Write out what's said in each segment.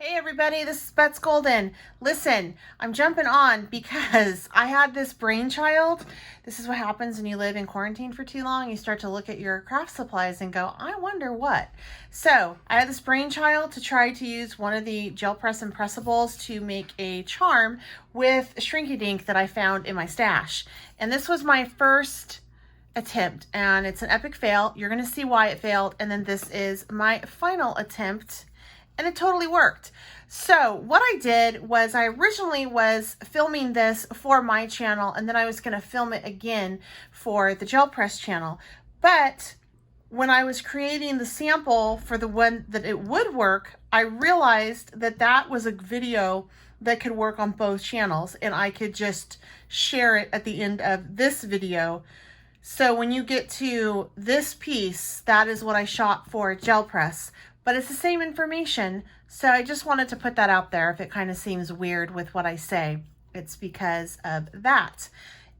Hey everybody, this is Bets Golden. Listen, I'm jumping on because I had this brainchild. This is what happens when you live in quarantine for too long. You start to look at your craft supplies and go, I wonder what. So I had this brainchild to try to use one of the gel press impressibles to make a charm with a Shrinky Dink that I found in my stash. And this was my first attempt and it's an epic fail. You're going to see why it failed. And then this is my final attempt. And it totally worked. So what I did was I originally was filming this for my channel and then I was going to film it again for the gel press channel. But when I was creating the sample for the one that it would work, I realized that that was a video that could work on both channels and I could just share it at the end of this video. So when you get to this piece, that is what I shot for gel press. But it's the same information, so I just wanted to put that out there. If it kind of seems weird with what I say, it's because of that.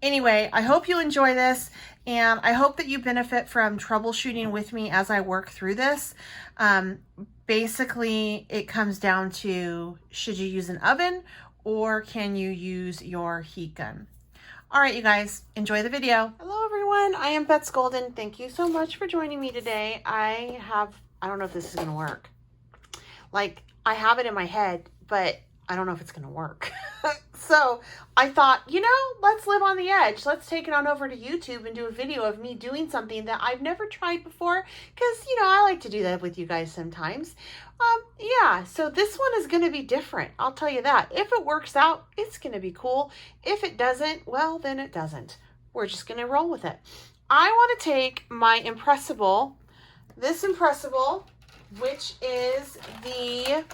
Anyway, I hope you enjoy this, and I hope that you benefit from troubleshooting with me as I work through this. Basically, it comes down to, should you use an oven, or can you use your heat gun? All right, you guys, enjoy the video. Hello, everyone. I am Bets Golden. Thank you so much for joining me today. I don't know if this is going to work. Like, I have it in my head, but I don't know if it's going to work. So I thought, let's live on the edge. Let's take it on over to YouTube and do a video of me doing something that I've never tried before. Because, I like to do that with you guys sometimes. Yeah, so this one is going to be different. I'll tell you that. If it works out, it's going to be cool. If it doesn't, well, then it doesn't. We're just going to roll with it. I want to take my impressible, this impressible, which is the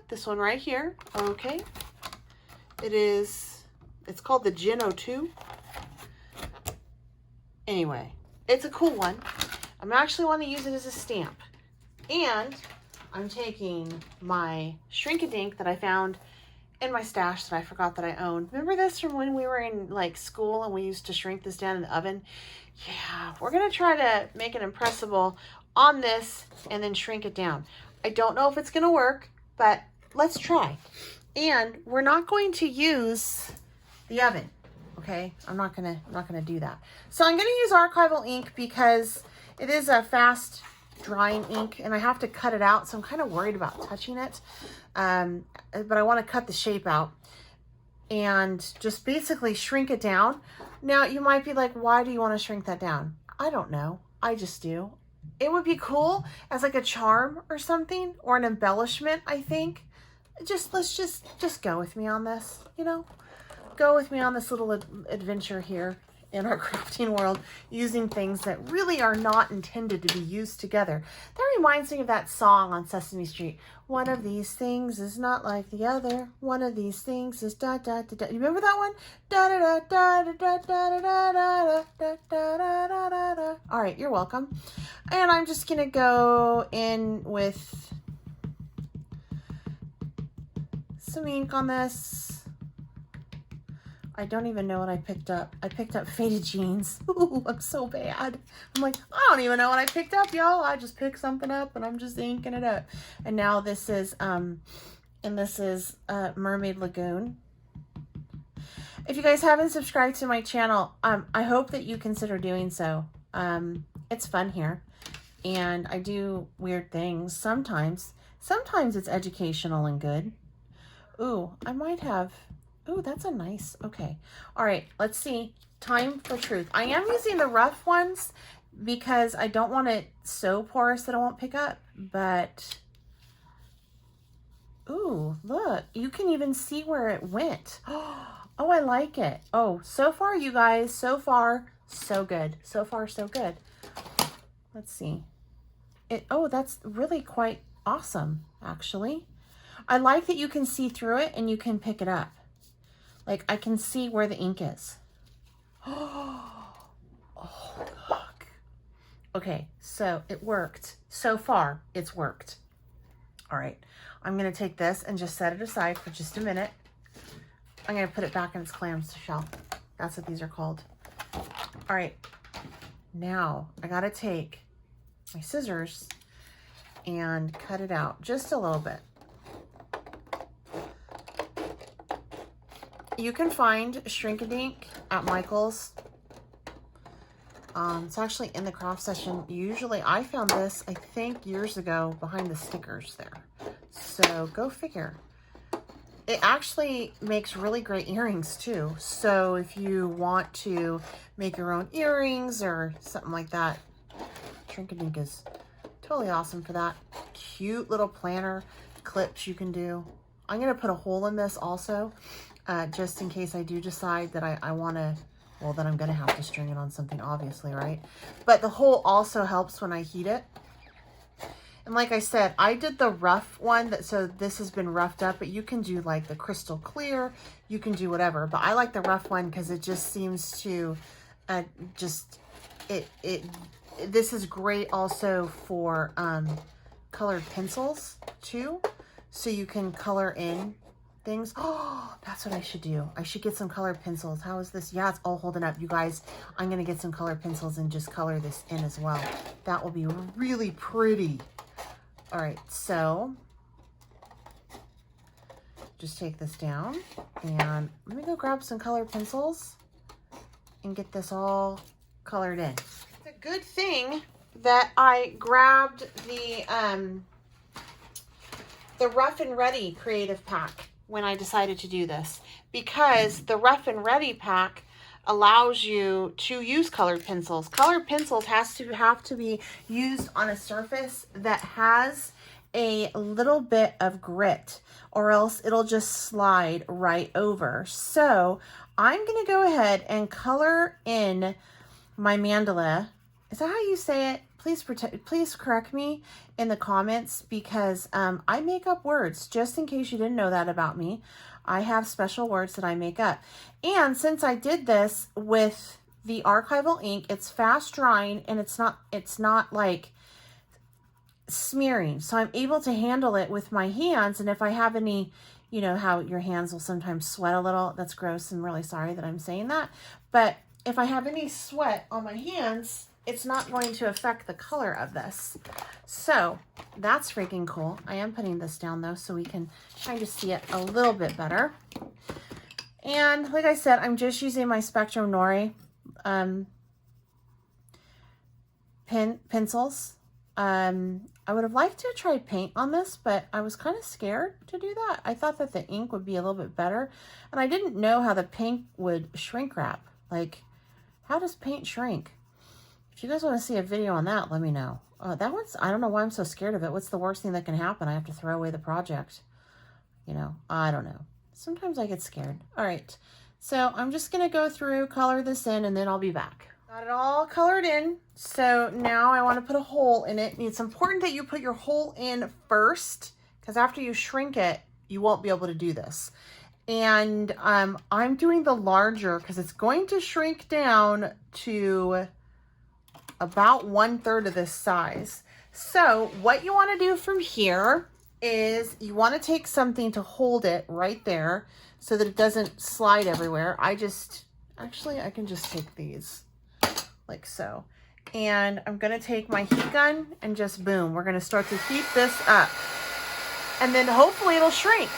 this one right here. Okay, it's called the Gen 02. Anyway, it's a cool one. I'm actually want to use it as a stamp, and I'm taking my Shrink-a-Dink that I found in my stash that I forgot that I owned. Remember this from when we were in school and we used to shrink this down in the oven? Yeah, we're going to try to make an impressible on this and then shrink it down. I don't know if it's going to work, but let's try. And we're not going to use the oven. Okay? I'm not going to do that. So I'm going to use archival ink because it is a fast drying ink and I have to cut it out. So I'm kind of worried about touching it. But I want to cut the shape out and just basically shrink it down. Now you might be like, why do you want to shrink that down? I don't know. I just do. It would be cool as like a charm or something, or an embellishment, I think. Let's just go with me on this, go with me on this little adventure here in our crafting world, using things that really are not intended to be used together. That reminds me of that song on Sesame Street. One of these things is not like the other. One of these things is da da da da. You remember that one? Da da da da da da da da da da da da da da da. All right, you're welcome. And I'm just gonna go in with some ink on this. I don't even know what I picked up. I picked up Faded Jeans. Ooh, I'm so bad. I'm like, I don't even know what I picked up, y'all. I just picked something up and I'm just inking it up. And now this is, Mermaid Lagoon. If you guys haven't subscribed to my channel, I hope that you consider doing so. It's fun here. And I do weird things sometimes. Sometimes it's educational and good. Ooh, I might have... Ooh, that's a nice, okay. All right, let's see. Time for truth. I am using the rough ones because I don't want it so porous that I won't pick up, but, ooh, look, you can even see where it went. Oh, I like it. Oh, so far, you guys, so far, so good. So far, so good. Let's see. Oh, that's really quite awesome, actually. I like that you can see through it and you can pick it up. Like, I can see where the ink is. Oh, look. Okay, so it worked. So far, it's worked. All right, I'm going to take this and just set it aside for just a minute. I'm going to put it back in its clamshell. That's what these are called. All right, now I got to take my scissors and cut it out just a little bit. You can find Shrink-a-Dink at Michael's. It's actually in the craft section. Usually I found this, I think, years ago behind the stickers there. So go figure. It actually makes really great earrings too. So if you want to make your own earrings or something like that, Shrink-a-Dink is totally awesome for that. Cute little planner clips you can do. I'm going to put a hole in this also, just in case I do decide that I want to, well, then I'm going to have to string it on something, obviously, right? But the hole also helps when I heat it. And like I said, I did the rough one, so this has been roughed up, but you can do like the crystal clear, you can do whatever. But I like the rough one because it just seems to this is great also for colored pencils too. So you can color in things. Oh, that's what I should do. I should get some colored pencils. How is this? Yeah, it's all holding up. You guys, I'm going to get some colored pencils and just color this in as well. That will be really pretty. All right, so just take this down and let me go grab some colored pencils and get this all colored in. It's a good thing that I grabbed the Rough and Ready creative pack when I decided to do this, because the Rough and Ready pack allows you to use colored pencils. Colored pencils have to be used on a surface that has a little bit of grit, or else it'll just slide right over. So I'm going to go ahead and color in my mandala. Is that how you say it? Please correct me in the comments, because I make up words, just in case you didn't know that about me. I have special words that I make up. And since I did this with the archival ink, it's fast drying and it's not like smearing. So I'm able to handle it with my hands. And if I have any, you know how your hands will sometimes sweat a little. That's gross. I'm really sorry that I'm saying that. But if I have any sweat on my hands, it's not going to affect the color of this. So that's freaking cool. I am putting this down though, so we can kind of see it a little bit better. And like I said, I'm just using my Spectrum Nori pencils. I would have liked to try paint on this, but I was kind of scared to do that. I thought that the ink would be a little bit better, and I didn't know how the paint would shrink wrap. Like, how does paint shrink? If you guys want to see a video on that, let me know. That one's, I don't know why I'm so scared of it. What's the worst thing that can happen? I have to throw away the project. You know, I don't know. Sometimes I get scared. All right, so I'm just going to go through, color this in, and then I'll be back. Got it all colored in. So now I want to put a hole in it. And it's important that you put your hole in first, because after you shrink it, you won't be able to do this. And I'm doing the larger because it's going to shrink down to about 1/3 of this size. So what you want to do from here is you want to take something to hold it right there so that it doesn't slide everywhere. I can just take these like so. And I'm going to take my heat gun and just boom, we're going to start to heat this up. And then hopefully it'll shrink.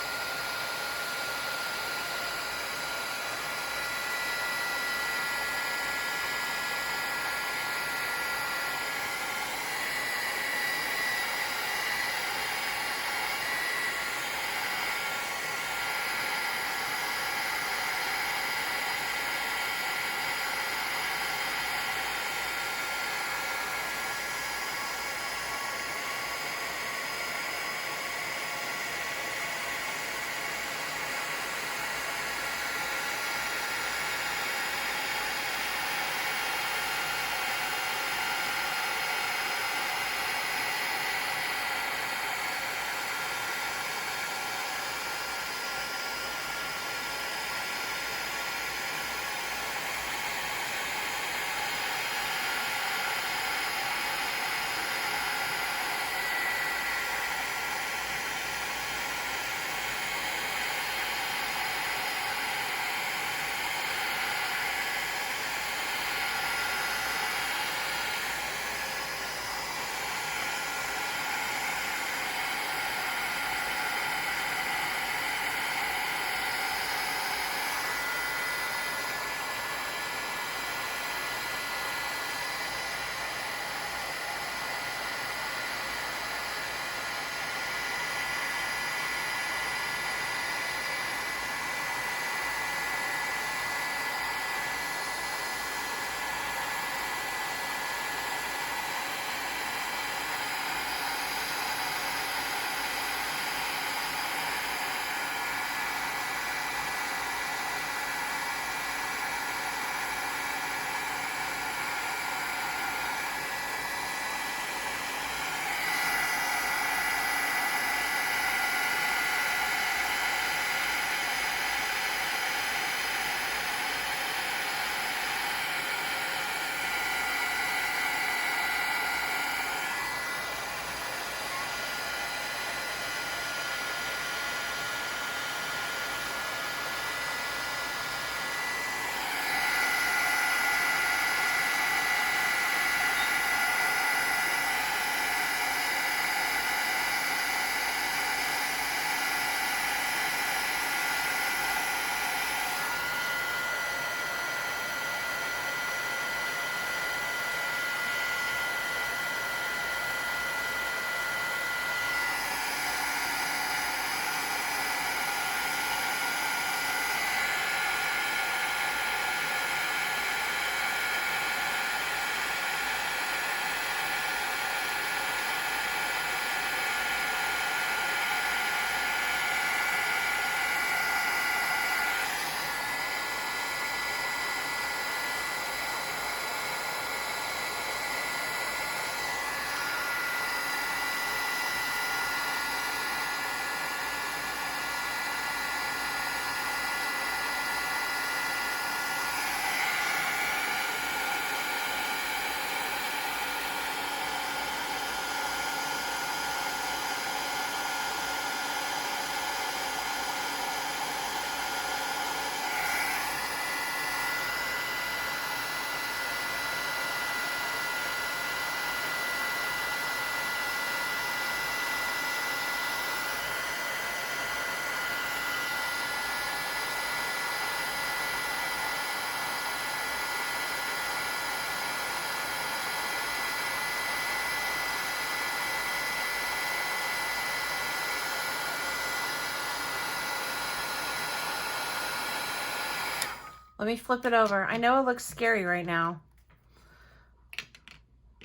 Let me flip it over. I know it looks scary right now.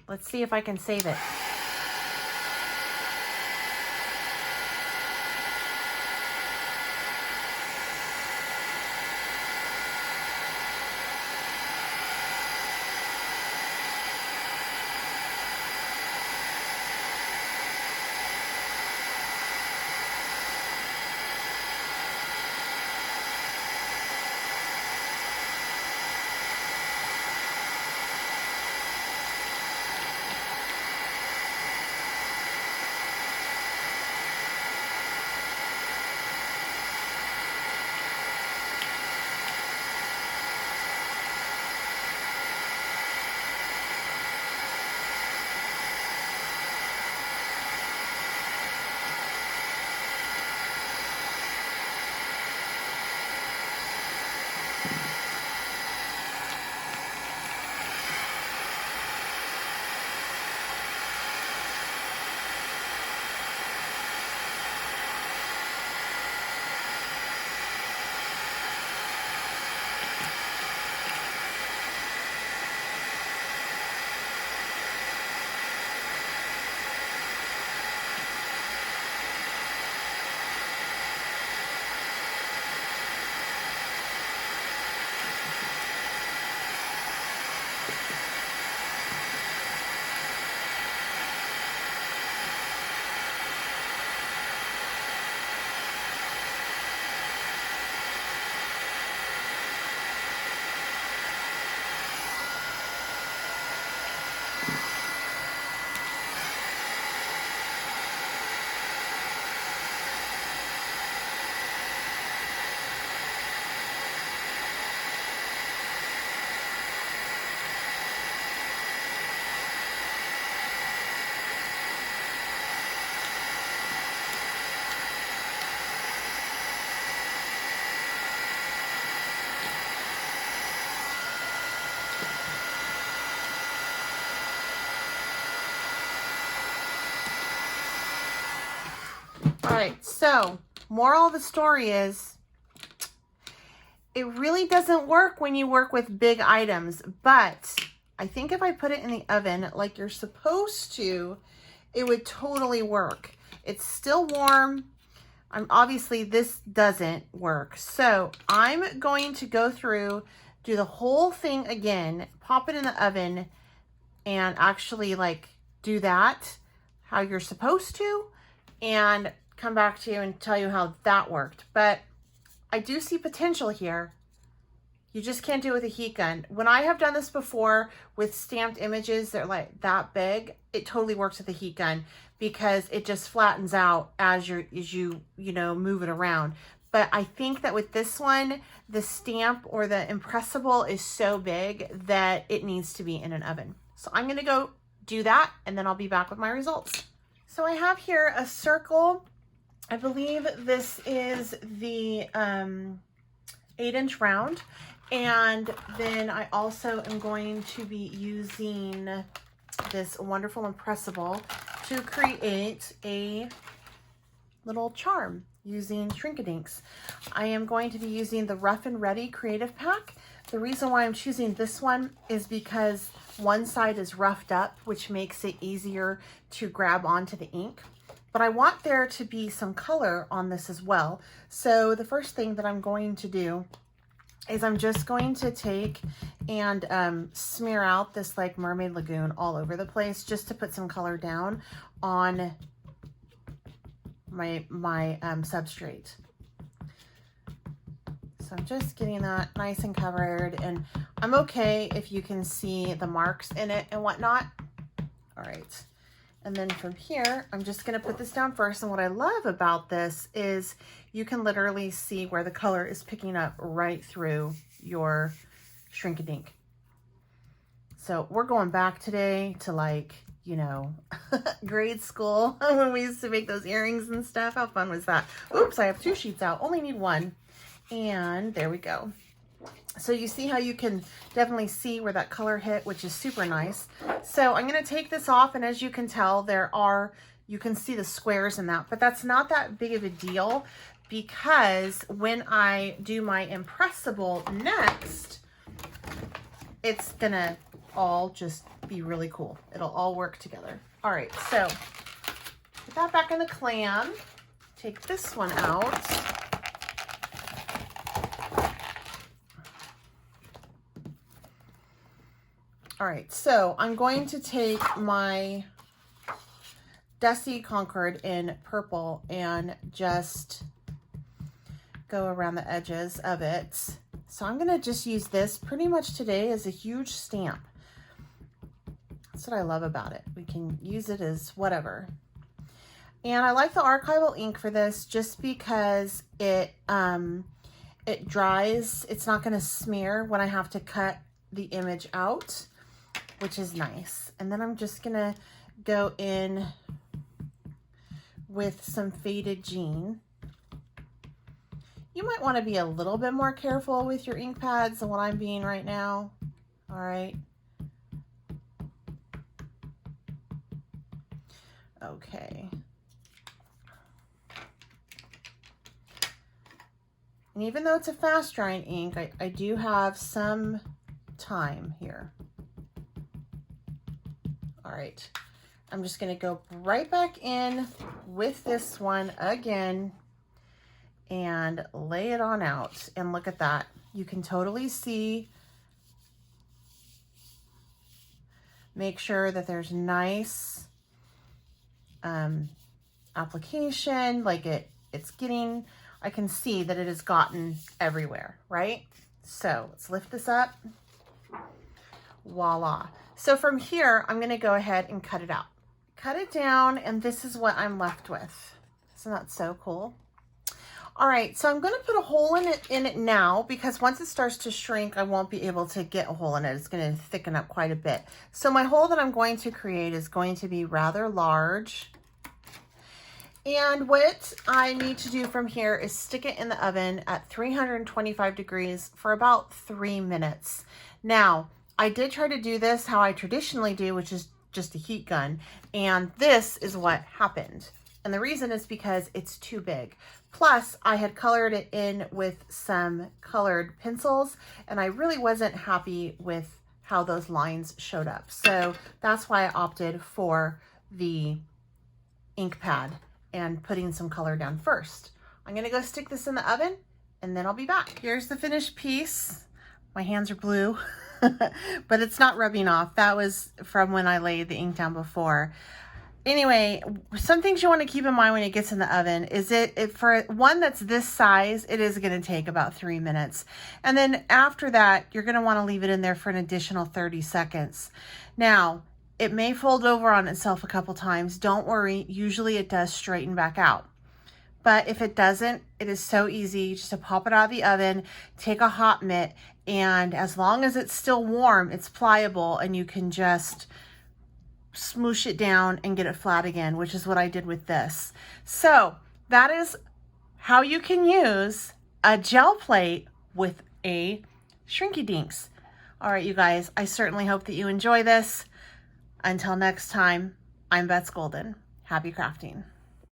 Let's see if I can save it. All right, so moral of the story is it really doesn't work when you work with big items, but I think if I put it in the oven like you're supposed to, it would totally work. It's still warm. Obviously this doesn't work. So I'm going to go through, do the whole thing again, pop it in the oven and actually like do that how you're supposed to and come back to you and tell you how that worked. But I do see potential here. You just can't do it with a heat gun. When I have done this before with stamped images that are like that big, it totally works with a heat gun because it just flattens out as you move it around. But I think that with this one, the stamp or the impressible is so big that it needs to be in an oven. So I'm gonna go do that and then I'll be back with my results. So I have here a circle. I believe this is the 8-inch round. And then I also am going to be using this wonderful impressible to create a little charm using Shrinkadinks. I am going to be using the Rough and Ready Creative Pack. The reason why I'm choosing this one is because one side is roughed up, which makes it easier to grab onto the ink. But I want there to be some color on this as well. So the first thing that I'm going to do is I'm just going to take and smear out this like Mermaid Lagoon all over the place just to put some color down on my substrate. So I'm just getting that nice and covered, and I'm okay if you can see the marks in it and whatnot. All right. And then from here, I'm just gonna put this down first. And what I love about this is you can literally see where the color is picking up right through your Shrinkadink. So we're going back today to like, grade school when we used to make those earrings and stuff. How fun was that? Oops, I have 2 sheets out, only need 1. And there we go. So you see how you can definitely see where that color hit, which is super nice. So I'm going to take this off, and as you can tell, you can see the squares in that, but that's not that big of a deal because when I do my impressible next, it's gonna all just be really cool. It'll all work together. All right, so put that back in the clam. Take this one out. All right, so I'm going to take my Dusty Concord in purple and just go around the edges of it. So I'm gonna just use this pretty much today as a huge stamp. That's what I love about it. We can use it as whatever. And I like the archival ink for this just because it dries. It's not gonna smear when I have to cut the image out, which is nice. And then I'm just gonna go in with some Faded Jean. You might want to be a little bit more careful with your ink pads than what I'm being right now. All right. Okay. And even though it's a fast drying ink, I do have some time here. All right. I'm just going to go right back in with this one again and lay it on out. And look at that. You can totally see. Make sure that there's nice application, like it's getting, I can see that it has gotten everywhere, right? So let's lift this up. Voila. So from here, I'm going to go ahead and cut it out. Cut it down, and this is what I'm left with. Isn't that so cool? All right, so I'm going to put a hole in it now, because once it starts to shrink, I won't be able to get a hole in it. It's going to thicken up quite a bit. So my hole that I'm going to create is going to be rather large. And what I need to do from here is stick it in the oven at 325 degrees for about 3 minutes. Now, I did try to do this how I traditionally do, which is just a heat gun. And this is what happened. And the reason is because it's too big. Plus, I had colored it in with some colored pencils, and I really wasn't happy with how those lines showed up. So that's why I opted for the ink pad and putting some color down first. I'm gonna go stick this in the oven, and then I'll be back. Here's the finished piece. My hands are blue, but it's not rubbing off. That was from when I laid the ink down before. Anyway, some things you want to keep in mind when it gets in the oven is for one that's this size, it is going to take about 3 minutes. And then after that, you're going to want to leave it in there for an additional 30 seconds. Now, it may fold over on itself a couple times. Don't worry. Usually it does straighten back out. But if it doesn't, it is so easy just to pop it out of the oven, take a hot mitt, and as long as it's still warm, it's pliable, and you can just smoosh it down and get it flat again, which is what I did with this. So that is how you can use a gel plate with a Shrinky Dinks. All right, you guys, I certainly hope that you enjoy this. Until next time, I'm Bets Golden. Happy crafting.